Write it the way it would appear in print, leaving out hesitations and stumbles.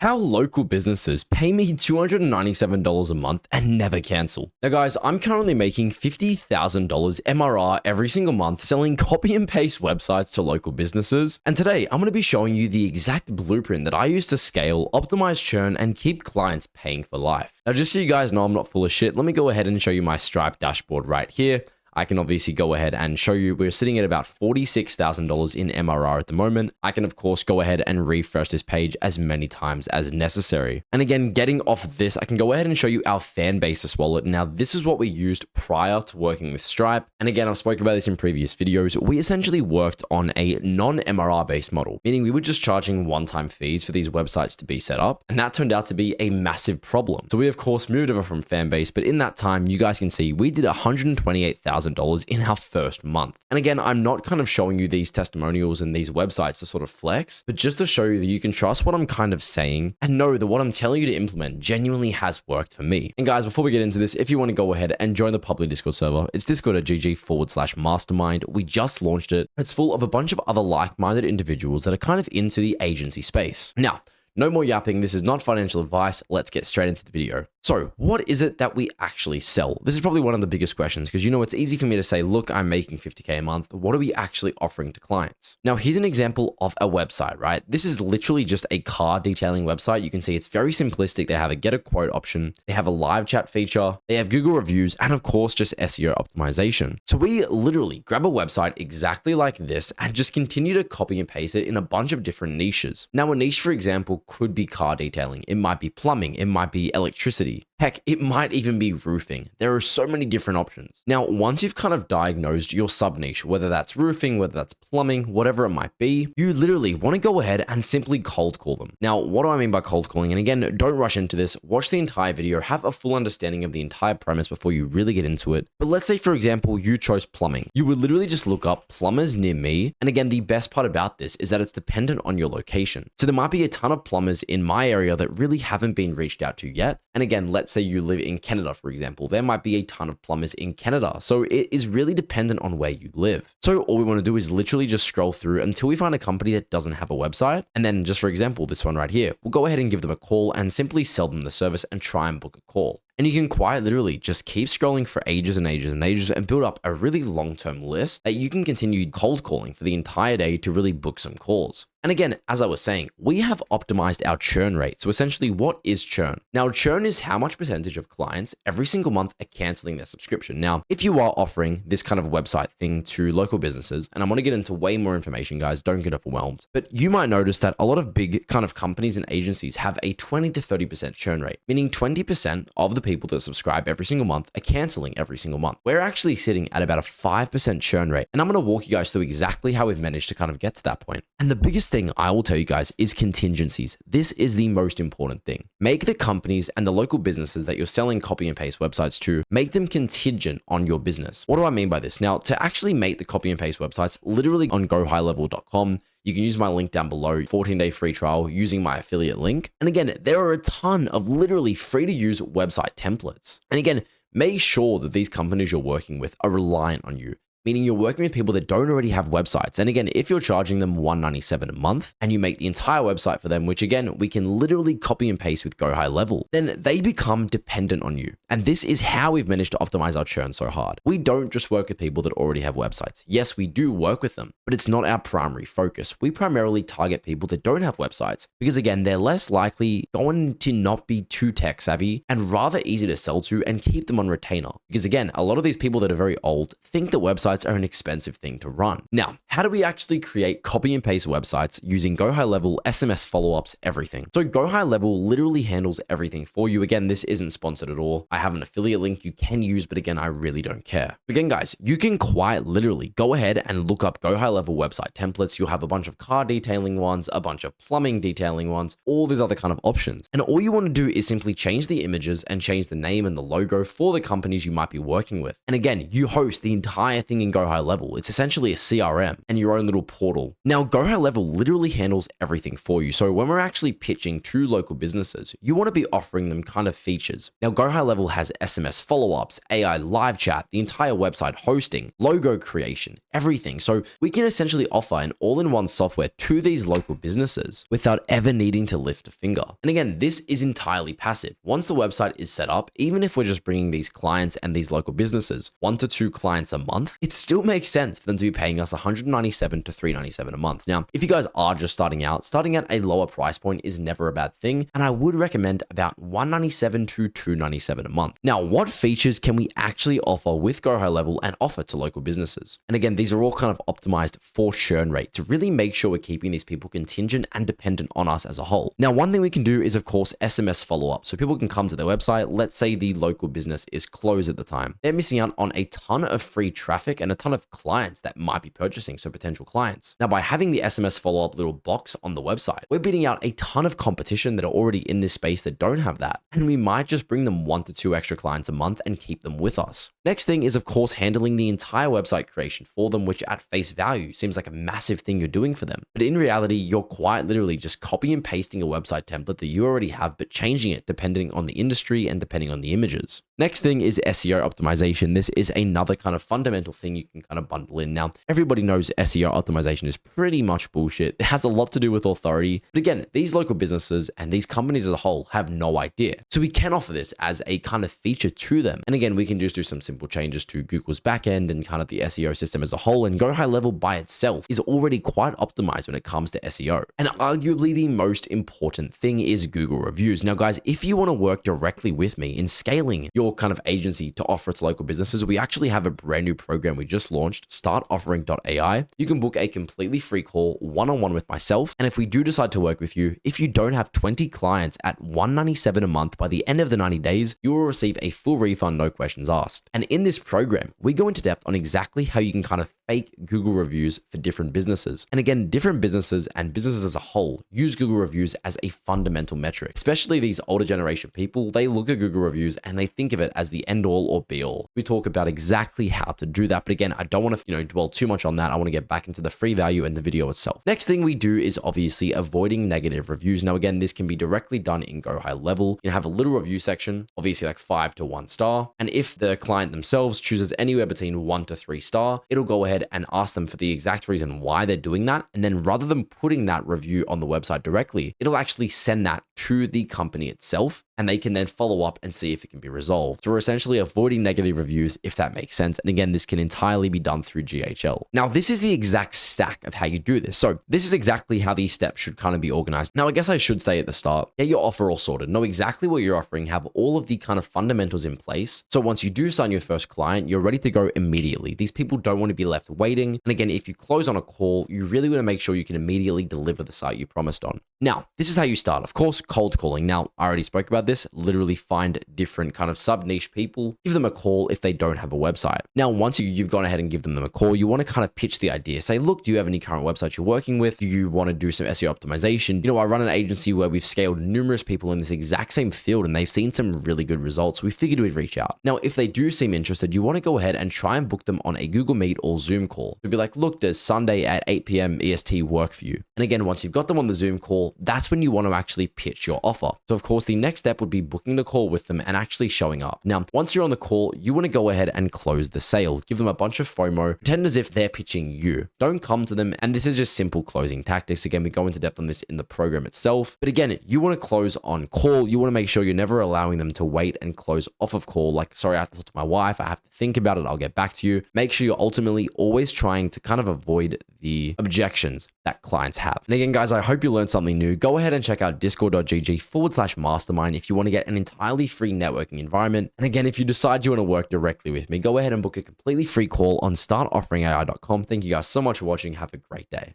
How local businesses pay me $297 a month and never cancel. Now guys, I'm currently making $50,000 MRR every single month selling copy and paste websites to local businesses. And today I'm going to be showing you the exact blueprint that I use to scale, optimize churn, and keep clients paying for life. Now just so you guys know I'm not full of shit, let me go ahead and show you my Stripe dashboard right here. I can obviously go ahead and show you we're sitting at about $46,000 in MRR at the moment. I can of course go ahead and refresh this page as many times as necessary. And again, getting off of this, I can go ahead and show you our Fanbasis wallet. Now, this is what we used prior to working with Stripe. And again, I've spoken about this in previous videos. We essentially worked on a non-MRR based model, meaning we were just charging one-time fees for these websites to be set up. And that turned out to be a massive problem. So we of course moved over from Fanbase, but in that time, you guys can see we did $128,000 in our first month. And again, I'm not kind of showing you these testimonials and these websites to sort of flex, but just to show you that you can trust what I'm kind of saying and know that what I'm telling you to implement genuinely has worked for me. And guys, before we get into this, if you want to go ahead and join the public Discord server, it's discord.gg/mastermind. We just launched it. It's full of a bunch of other like-minded individuals that are kind of into the agency space. Now, no more yapping. This is not financial advice. Let's get straight into the video. So what is it that we actually sell? This is probably one of the biggest questions because, you know, it's easy for me to say, look, I'm making $50K a month. What are we actually offering to clients? Now, here's an example of a website, right? This is literally just a car detailing website. You can see it's very simplistic. They have a get a quote option. They have a live chat feature. They have Google reviews and of course, just SEO optimization. So we literally grab a website exactly like this and just continue to copy and paste it in a bunch of different niches. Now, a niche, for example, could be car detailing. It might be plumbing. It might be electricity. Heck, it might even be roofing. There are so many different options. Now, once you've kind of diagnosed your sub niche, whether that's roofing, whether that's plumbing, whatever it might be, you literally want to go ahead and simply cold call them. Now, what do I mean by cold calling? And again, don't rush into this. Watch the entire video, have a full understanding of the entire premise before you really get into it. But let's say, for example, you chose plumbing. You would literally just look up plumbers near me. And again, the best part about this is that it's dependent on your location. So there might be a ton of plumbers in my area that really haven't been reached out to yet. And again, let's say you live in Canada, for example, there might be a ton of plumbers in Canada. So it is really dependent on where you live. So all we want to do is literally just scroll through until we find a company that doesn't have a website. And then just for example, this one right here, we'll go ahead and give them a call and simply sell them the service and try and book a call. And you can quite literally just keep scrolling for ages and ages and ages and build up a really long-term list that you can continue cold calling for the entire day to really book some calls. And again, as I was saying, we have optimized our churn rate. So essentially, what is churn? Now, churn is how much percentage of clients every single month are canceling their subscription. Now, if you are offering this kind of website thing to local businesses, and I'm going to get into way more information, guys, don't get overwhelmed, but you might notice that a lot of big kind of companies and agencies have a 20 to 30% churn rate, meaning 20% of the people that subscribe every single month are canceling every single month. We're actually sitting at about a 5% churn rate. And I'm going to walk you guys through exactly how we've managed to kind of get to that point. And the biggest thing I will tell you guys is contingencies. This is the most important thing. Make the companies and the local businesses that you're selling copy and paste websites to, make them contingent on your business. What do I mean by this? Now, to actually make the copy and paste websites, literally on gohighlevel.com, you can use my link down below, 14-day free trial using my affiliate link. And again, there are a ton of literally free to use website templates. And again, make sure that these companies you're working with are reliant on you, meaning you're working with people that don't already have websites. And again, if you're charging them $197 a month and you make the entire website for them, which again, we can literally copy and paste with Go High Level, then they become dependent on you. And this is how we've managed to optimize our churn so hard. We don't just work with people that already have websites. Yes, we do work with them, but it's not our primary focus. We primarily target people that don't have websites because again, they're less likely going to not be too tech savvy and rather easy to sell to and keep them on retainer. Because again, a lot of these people that are very old think that websites are an expensive thing to run. Now, how do we actually create copy and paste websites using Go High Level, SMS follow-ups, everything? So Go High Level literally handles everything for you. Again, this isn't sponsored at all. I have an affiliate link you can use, but again, I really don't care. Again, guys, you can quite literally go ahead and look up Go High Level website templates. You'll have a bunch of car detailing ones, a bunch of plumbing detailing ones, all these other kind of options. And all you want to do is simply change the images and change the name and the logo for the companies you might be working with. And again, you host the entire thing in Go High Level. It's essentially a CRM and your own little portal. Now, Go High Level literally handles everything for you. So when we're actually pitching to local businesses, you want to be offering them kind of features. Now, Go High Level has SMS follow-ups, AI live chat, the entire website hosting, logo creation, everything. So we can essentially offer an all-in-one software to these local businesses without ever needing to lift a finger. And again, this is entirely passive. Once the website is set up, even if we're just bringing these clients and these local businesses 1 to 2 clients a month, it still makes sense for them to be paying us $197 to $397 a month. Now, if you guys are just starting at a lower price point is never a bad thing, and I would recommend about $197 to $297 a month. Now, what features can we actually offer with Go High Level and offer to local businesses? And again, these are all kind of optimized for churn rate to really make sure we're keeping these people contingent and dependent on us as a whole. Now, one thing we can do is, of course, SMS follow-up. So people can come to their website. Let's say the local business is closed at the time. They're missing out on a ton of free traffic and a ton of clients that might be purchasing, so potential clients. Now, by having the SMS follow-up little box on the website, we're beating out a ton of competition that are already in this space that don't have that. And we might just bring them 1 to 2 extra clients a month and keep them with us. Next thing is, of course, handling the entire website creation for them, which at face value seems like a massive thing you're doing for them. But in reality, you're quite literally just copy and pasting a website template that you already have, but changing it depending on the industry and depending on the images. Next thing is SEO optimization. This is another kind of fundamental thing you can kind of bundle in. Now, everybody knows SEO optimization is pretty much bullshit. It has a lot to do with authority. But again, these local businesses and these companies as a whole have no idea. So we can offer this as a kind of feature to them. And again, we can just do some simple changes to Google's backend and kind of the SEO system as a whole. And Go High Level by itself is already quite optimized when it comes to SEO. And arguably the most important thing is Google reviews. Now, guys, if you want to work directly with me in scaling your kind of agency to offer it to local businesses, we actually have a brand new program we just launched, startoffering.ai. You can book a completely free call one-on-one with myself. And if we do decide to work with you, if you don't have 20 clients at $197 a month by the end of the 90 days, you will receive a full refund, no questions asked. And in this program, we go into depth on exactly how you can kind of fake Google reviews for different businesses. And again, different businesses and businesses as a whole use Google reviews as a fundamental metric. Especially these older generation people, they look at Google reviews and they think of it as the end all or be all. We talk about exactly how to do that. But again, I don't want to, dwell too much on that. I want to get back into the free value and the video itself. Next thing we do is obviously avoiding negative reviews. Now, again, this can be directly done in Go High Level. You have a little review section, obviously like 5 to 1 star. And if the client themselves chooses anywhere between 1 to 3 star, it'll go ahead and ask them for the exact reason why they're doing that. And then rather than putting that review on the website directly, it'll actually send that to the company itself, and they can then follow up and see if it can be resolved. So we're essentially avoiding negative reviews, if that makes sense. And again, this can entirely be done through GHL. Now, this is the exact stack of how you do this. So this is exactly how these steps should kind of be organized. Now, I guess I should say at the start, get your offer all sorted, know exactly what you're offering, have all of the kind of fundamentals in place. So once you do sign your first client, you're ready to go immediately. These people don't want to be left waiting. And again, if you close on a call, you really want to make sure you can immediately deliver the site you promised on. Now, this is how you start. Of course, cold calling. Now, I already spoke about this. Literally find different kind of sub-niche people, give them a call if they don't have a website. Now, once you've gone ahead and give them a call, you want to kind of pitch the idea. Say, look, do you have any current websites you're working with? Do you want to do some SEO optimization? I run an agency where we've scaled numerous people in this exact same field and they've seen some really good results. We figured we'd reach out. Now, if they do seem interested, you want to go ahead and try and book them on a Google Meet or Zoom call. To be like, look, does Sunday at 8 p.m. EST work for you? And again, once you've got them on the Zoom call, that's when you want to actually pitch your offer. So of course, the next step would be booking the call with them and actually showing up. Now, once you're on the call, you want to go ahead and close the sale. Give them a bunch of FOMO, pretend as if they're pitching you. Don't come to them. And this is just simple closing tactics. Again, we go into depth on this in the program itself. But again, you want to close on call. You want to make sure you're never allowing them to wait and close off of call. Like, sorry, I have to talk to my wife. I have to think about it. I'll get back to you. Make sure you're ultimately always trying to kind of avoid the objections that clients have. And again, guys, I hope you learned something new. Go ahead and check out discord.gg/mastermind if you want to get an entirely free networking environment. And again, if you decide you want to work directly with me, go ahead and book a completely free call on startofferingai.com. Thank you guys so much for watching. Have a great day.